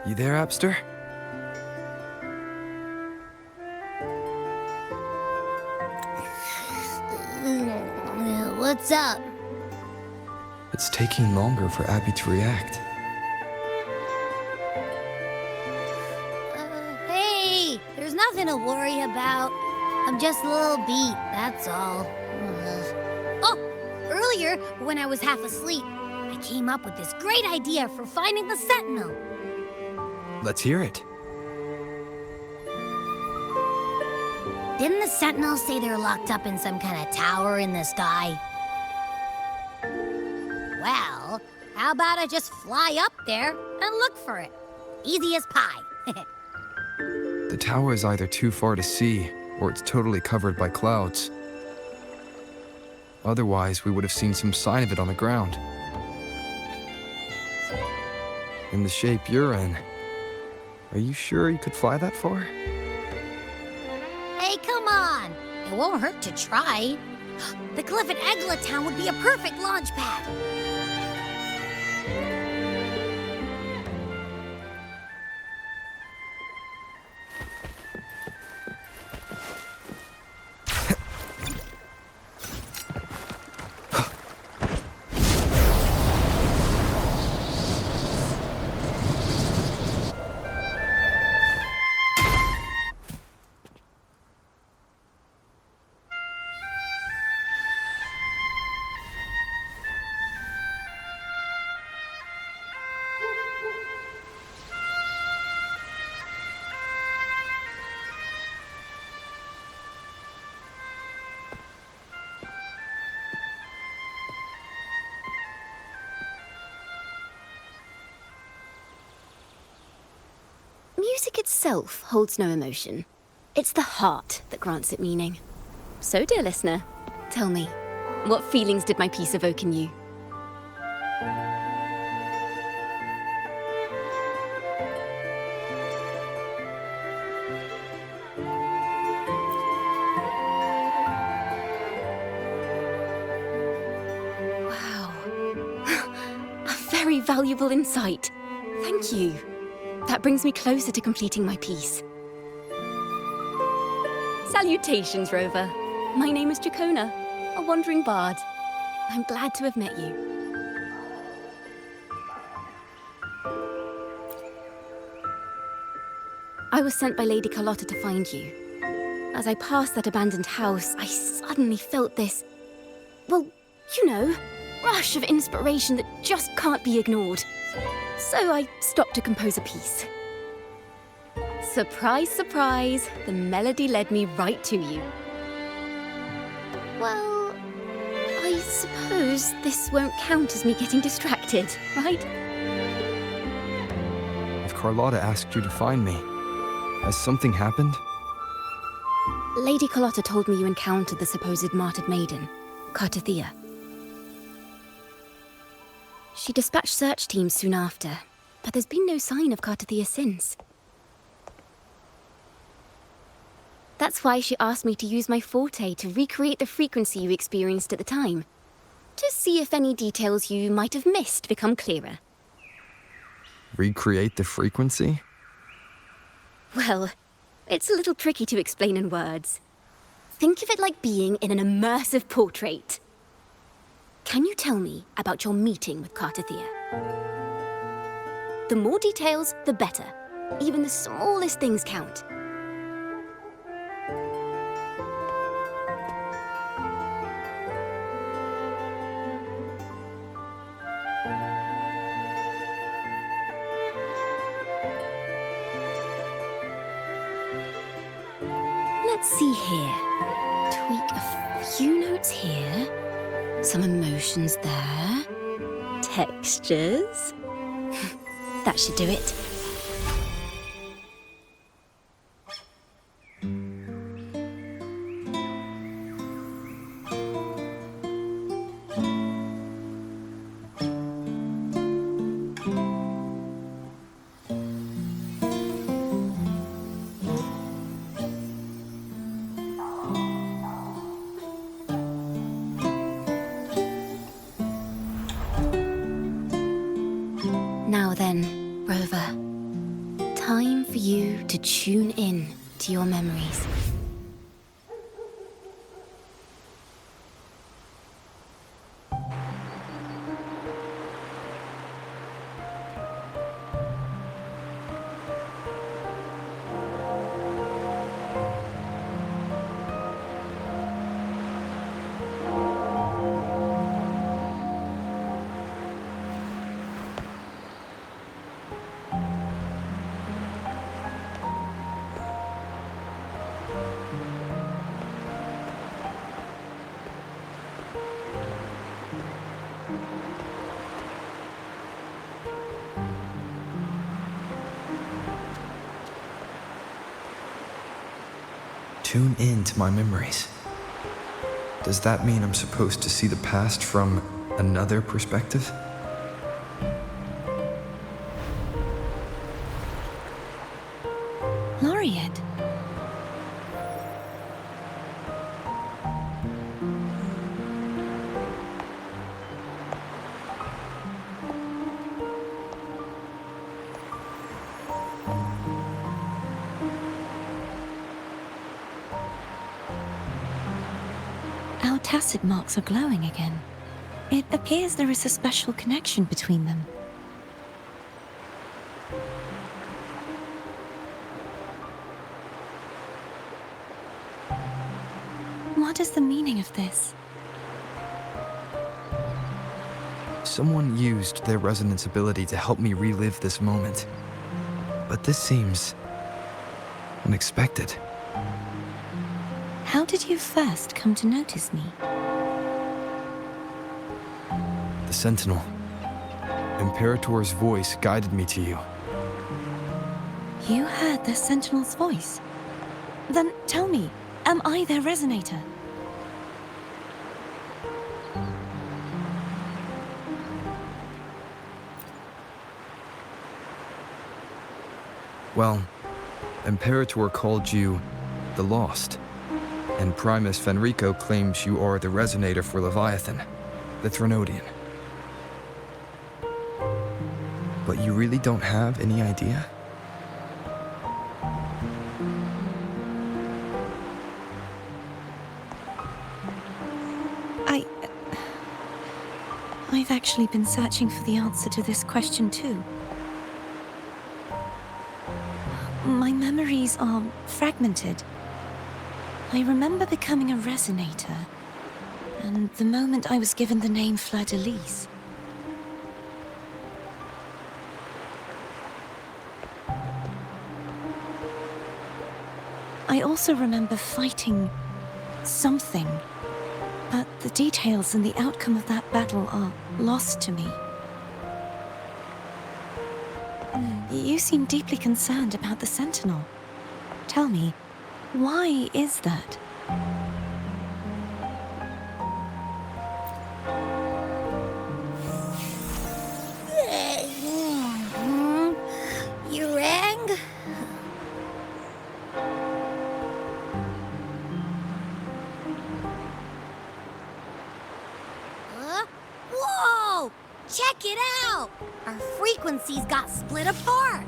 You there, Abster? What's up? It's taking longer for Abby to react. Hey, there's nothing to worry about. I'm just a little beat, that's all. Oh, earlier, when I was half asleep, I came up with this great idea for finding the Sentinel. Let's hear it. Didn't the Sentinels say they're locked up in some kind of tower in the sky? Well, how about I just fly up there and look for it? Easy as pie. The tower is either too far to see, or it's totally covered by clouds. Otherwise, we would have seen some sign of it on the ground. In the shape you're in, are you sure you could fly that far? Hey, come on! It won't hurt to try. The cliff at Egla Town would be a perfect launch pad. Music itself holds no emotion. It's the heart that grants it meaning. So, dear listener, tell me, what feelings did my piece evoke in you? Wow. A very valuable insight. Thank you. That brings me closer to completing my piece. Salutations, Rover. My name is Jacona, a wandering bard. I'm glad to have met you. I was sent by Lady Carlotta to find you. As I passed that abandoned house, I suddenly felt this, well, you know, rush of inspiration that just can't be ignored. So I stopped to compose a piece. Surprise, surprise, the melody led me right to you. Well, I suppose this won't count as me getting distracted, right? If Carlotta asked you to find me, has something happened? Lady Carlotta told me you encountered the supposed martyred maiden, Cartathea. She dispatched search teams soon after, but there's been no sign of Cartathea since. That's why she asked me to use my forte to recreate the frequency you experienced at the time, to see if any details you might have missed become clearer. Recreate the frequency? Well, it's a little tricky to explain in words. Think of it like being in an immersive portrait. Can you tell me about your meeting with Cartathea? The more details, the better. Even the smallest things count. let's see here. Tweak a few notes here. Some emotions there. Textures. That should do it. Now then, Rover, time for you to tune in to your memories. Tune in to my memories. Does that mean I'm supposed to see the past from another perspective? Laureate. Our tacit marks are glowing again. It appears there is a special connection between them. What is the meaning of this? Someone used their resonance ability to help me relive this moment. But this seems unexpected. How did you first come to notice me? The Sentinel. Imperator's voice guided me to you. You heard the Sentinel's voice? Then tell me, am I their resonator? Well, Imperator called you the Lost, and Primus Fenrico claims you are the resonator for Leviathan, the Threnodian. But you really don't have any idea? I've actually been searching for the answer to this question too. My memories are fragmented. I remember becoming a resonator, and the moment I was given the name Fleur-de-Lis. I also remember fighting something, but the details and the outcome of that battle are lost to me. You seem deeply concerned about the Sentinel. Tell me, why is that? You rang? Huh? Whoa! Check it out! Our frequencies got split apart.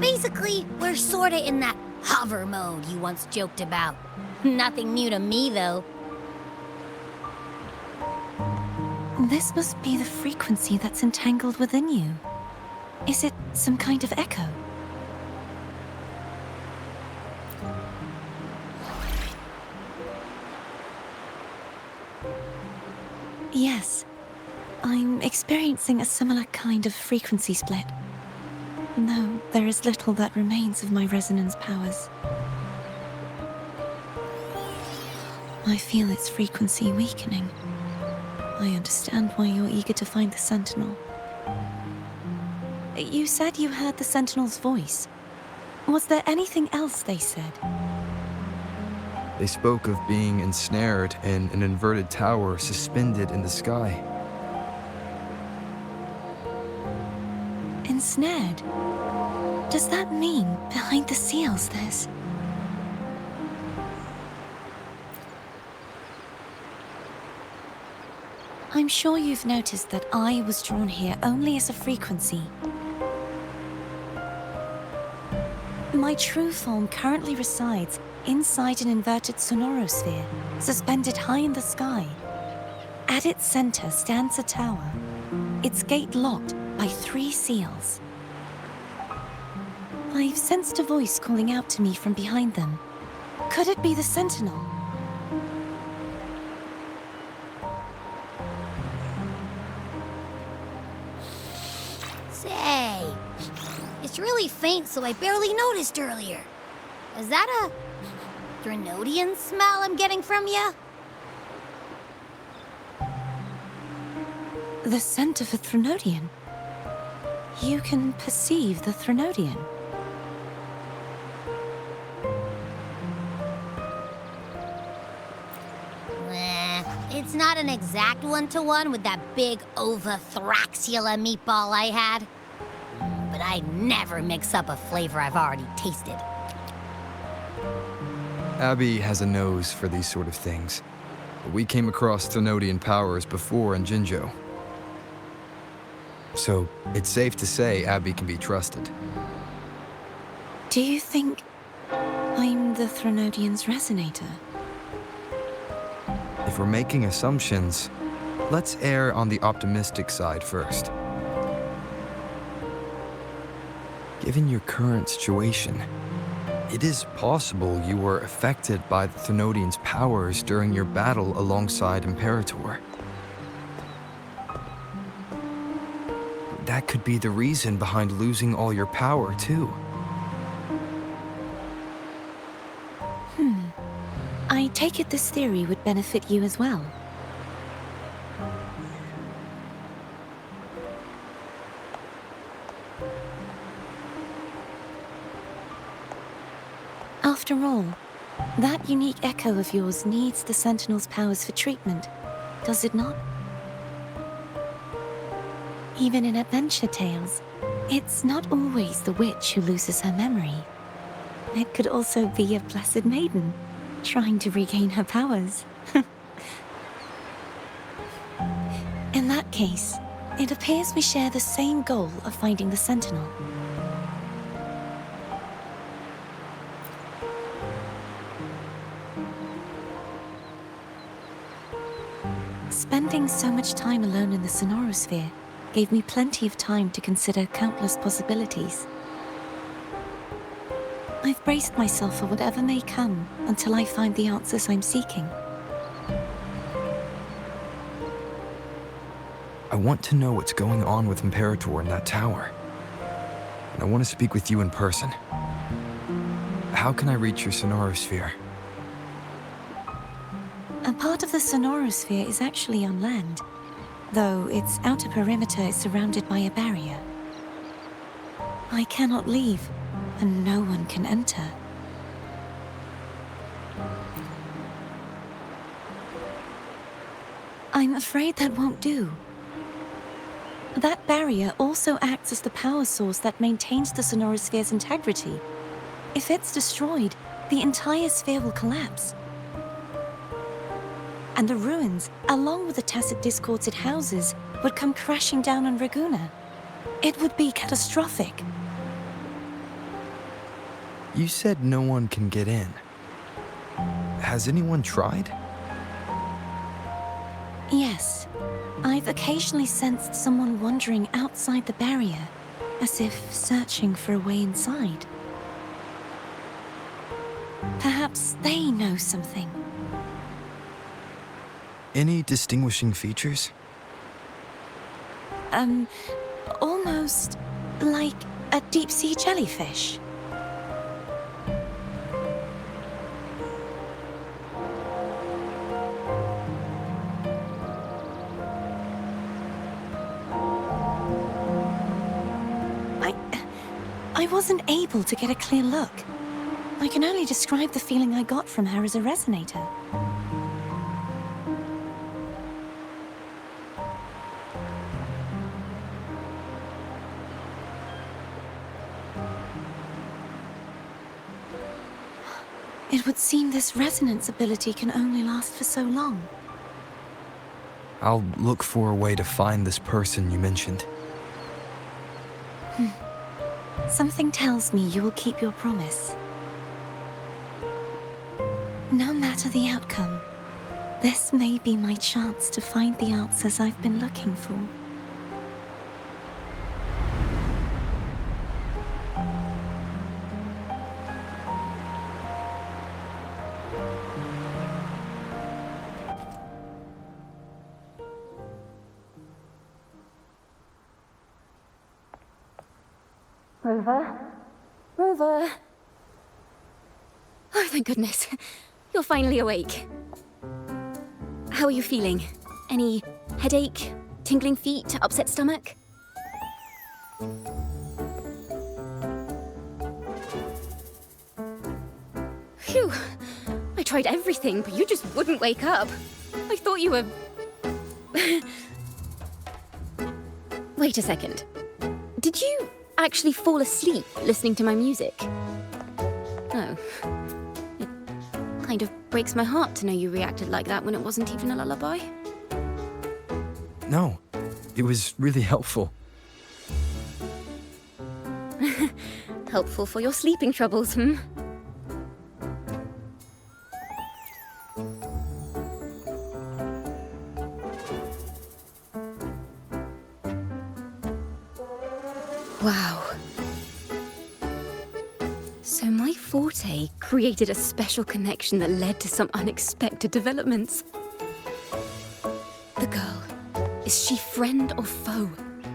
Basically, we're sorta in that hover mode you once joked about. Nothing new to me, though. This must be the frequency that's entangled within you. Is it some kind of echo? I'm experiencing a similar kind of frequency split. No, there is little that remains of my resonance powers. I feel its frequency weakening. I understand why you're eager to find the Sentinel. You said you heard the Sentinel's voice. Was there anything else they said? They spoke of being ensnared in an inverted tower suspended in the sky. Ensnared? Does that mean behind the seals there's... I'm sure you've noticed that I was drawn here only as a frequency. My true form currently resides inside an inverted sonorosphere, suspended high in the sky. At its center stands a tower, its gate locked by 3 seals. I've sensed a voice calling out to me from behind them. Could it be the Sentinel? Say, it's really faint, so I barely noticed earlier. Is that a Threnodian smell I'm getting from you? The scent of a Threnodian? You can perceive the Threnodian? It's not an exact one-to-one with that big Ovathraxula meatball I had. But I'd never mix up a flavor I've already tasted. Abby has a nose for these sort of things. But we came across Threnodian powers before in Jinzhou. So it's safe to say Abby can be trusted. Do you think I'm the Threnodian's resonator? If we're making assumptions, let's err on the optimistic side first. Given your current situation, it is possible you were affected by the Threnodian's powers during your battle alongside Imperator. That could be the reason behind losing all your power, too. I take it this theory would benefit you as well. After all, that unique echo of yours needs the Sentinel's powers for treatment, does it not? Even in adventure tales, it's not always the witch who loses her memory. It could also be a blessed maiden, trying to regain her powers. In that case, it appears we share the same goal of finding the Sentinel. Spending so much time alone in the sonorosphere gave me plenty of time to consider countless possibilities. I've braced myself for whatever may come until I find the answers I'm seeking. I want to know what's going on with Imperator in that tower. And I want to speak with you in person. How can I reach your sonorosphere? A part of the sonorosphere is actually on land, though its outer perimeter is surrounded by a barrier. I cannot leave, and no one can enter. I'm afraid that won't do. That barrier also acts as the power source that maintains the sonorosphere's integrity. If it's destroyed, the entire sphere will collapse. And the ruins, along with the tacit discords it houses, would come crashing down on Raguna. It would be catastrophic. You said no one can get in. Has anyone tried? Yes. I've occasionally sensed someone wandering outside the barrier, as if searching for a way inside. Perhaps they know something. Any distinguishing features? almost like a deep-sea jellyfish. I wasn't able to get a clear look. I can only describe the feeling I got from her as a resonator. It would seem this resonance ability can only last for so long. I'll look for a way to find this person you mentioned. Something tells me you will keep your promise. No matter the outcome, this may be my chance to find the answers I've been looking for. Rover? Rover? Oh, thank goodness. You're finally awake. How are you feeling? Any headache, tingling feet, upset stomach? Phew. I tried everything, but you just wouldn't wake up. I thought you were... Wait a second. Did you actually fall asleep listening to my music? Oh. It kind of breaks my heart to know you reacted like that when it wasn't even a lullaby. No, it was really helpful. Helpful for your sleeping troubles, hmm? Wow. So my forte created a special connection that led to some unexpected developments. The girl, is she friend or foe?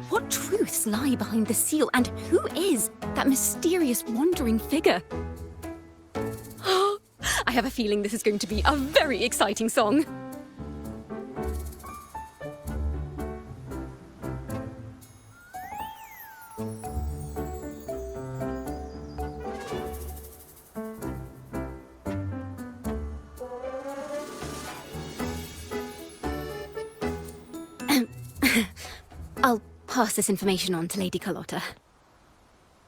What truths lie behind the seal, and who is that mysterious wandering figure? I have a feeling this is going to be a very exciting song. I'll pass this information on to Lady Carlotta.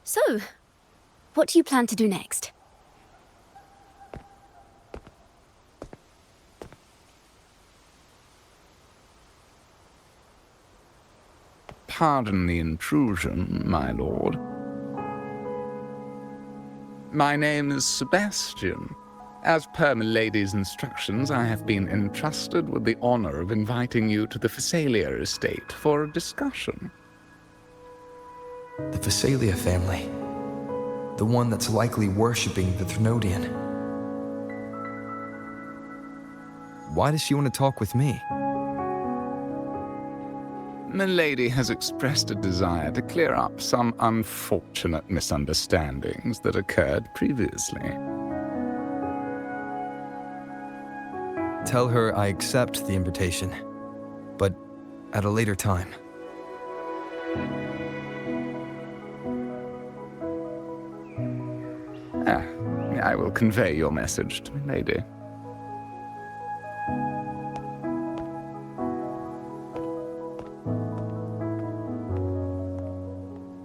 So, what do you plan to do next? Pardon the intrusion, my lord. My name is Sebastian. As per milady's instructions, I have been entrusted with the honor of inviting you to the Phasalia estate for a discussion. The Phasalia family. The one that's likely worshipping the Threnodian. Why does she want to talk with me? Milady has expressed a desire to clear up some unfortunate misunderstandings that occurred previously. Tell her I accept the invitation, but at a later time. I will convey your message to Milady.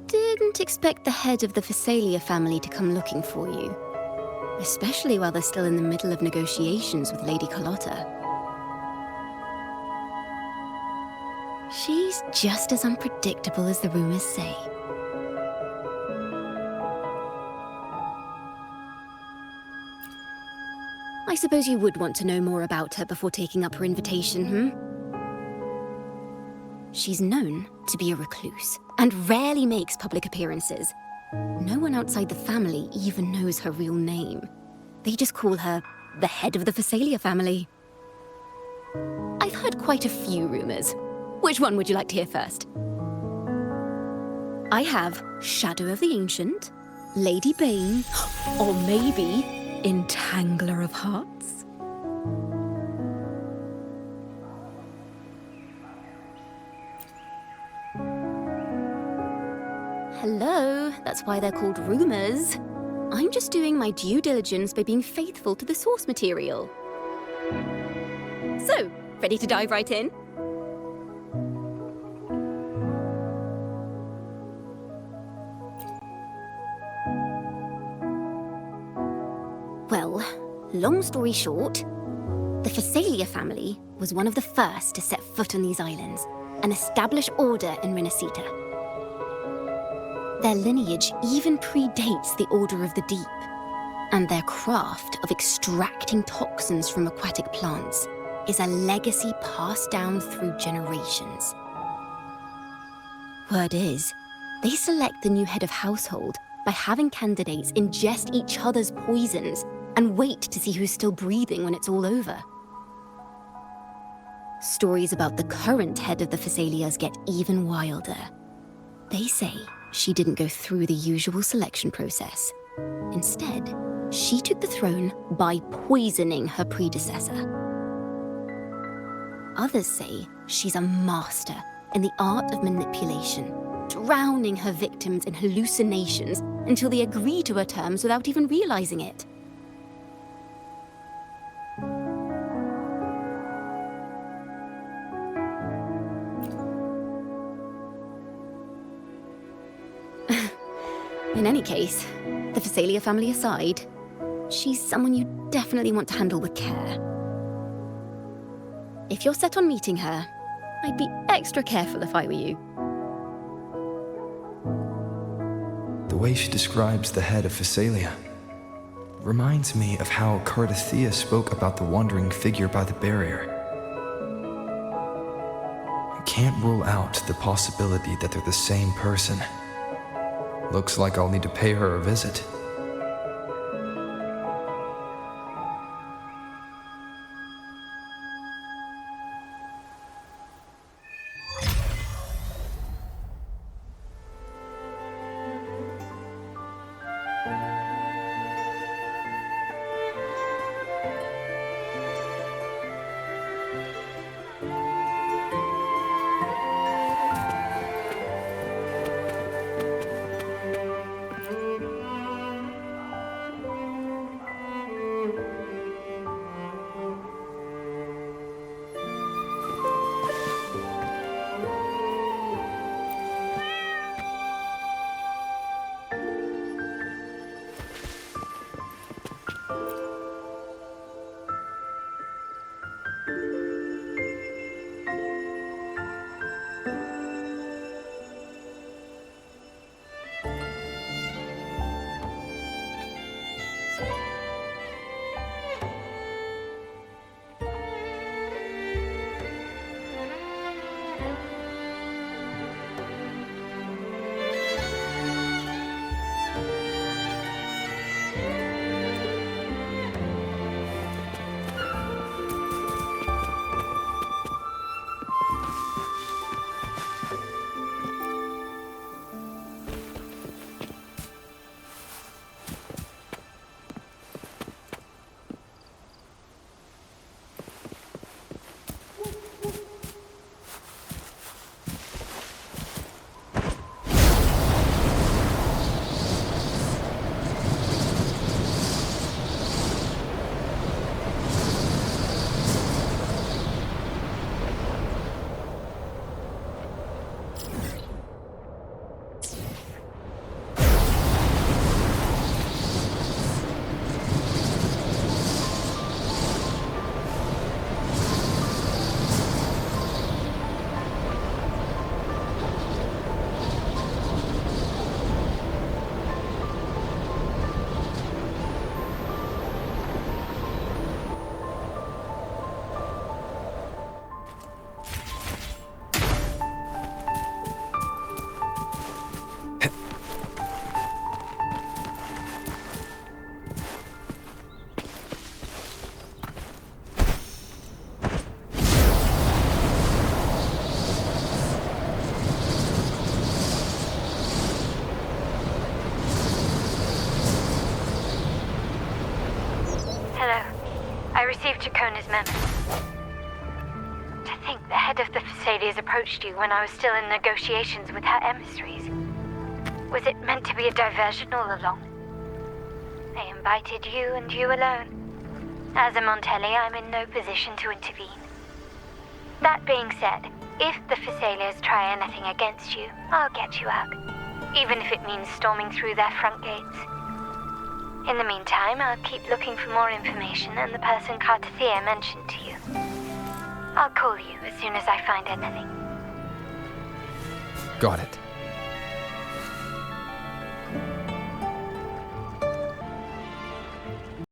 Didn't expect the head of the Phasalia family to come looking for you. Especially while they're still in the middle of negotiations with Lady Carlotta. She's just as unpredictable as the rumors say. I suppose you would want to know more about her before taking up her invitation, hmm? She's known to be a recluse, and rarely makes public appearances. No one outside the family even knows her real name. They just call her the head of the Phasalia family. I've heard quite a few rumors. Which one would you like to hear first? I have Shadow of the Ancient, Lady Bane, or maybe Entangler of Hearts. Hello, that's why they're called rumors. I'm just doing my due diligence by being faithful to the source material. So, ready to dive right in? Well, long story short, the Phasalia family was one of the first to set foot on these islands and establish order in Renacita. Their lineage even predates the Order of the Deep, and their craft of extracting toxins from aquatic plants is a legacy passed down through generations. Word is, they select the new head of household by having candidates ingest each other's poisons and wait to see who's still breathing when it's all over. Stories about the current head of the Phasalias get even wilder. They say she didn't go through the usual selection process. Instead, she took the throne by poisoning her predecessor. Others say she's a master in the art of manipulation, drowning her victims in hallucinations until they agree to her terms without even realizing it. In any case, the Phasalia family aside, she's someone you definitely want to handle with care. If you're set on meeting her, I'd be extra careful if I were you. The way she describes the head of Phasalia reminds me of how Cardathea spoke about the wandering figure by the barrier. I can't rule out the possibility that they're the same person. Looks like I'll need to pay her a visit. received Chacona's memo. To think the head of the Thessalians approached you when I was still in negotiations with her emissaries. Was it meant to be a diversion all along? They invited you and you alone. As a Montelli, I'm in no position to intervene. That being said, if the Thessalians try anything against you, I'll get you out. Even if it means storming through their front gates. In the meantime, I'll keep looking for more information and the person Cartathea mentioned to you. I'll call you as soon as I find anything. Got it.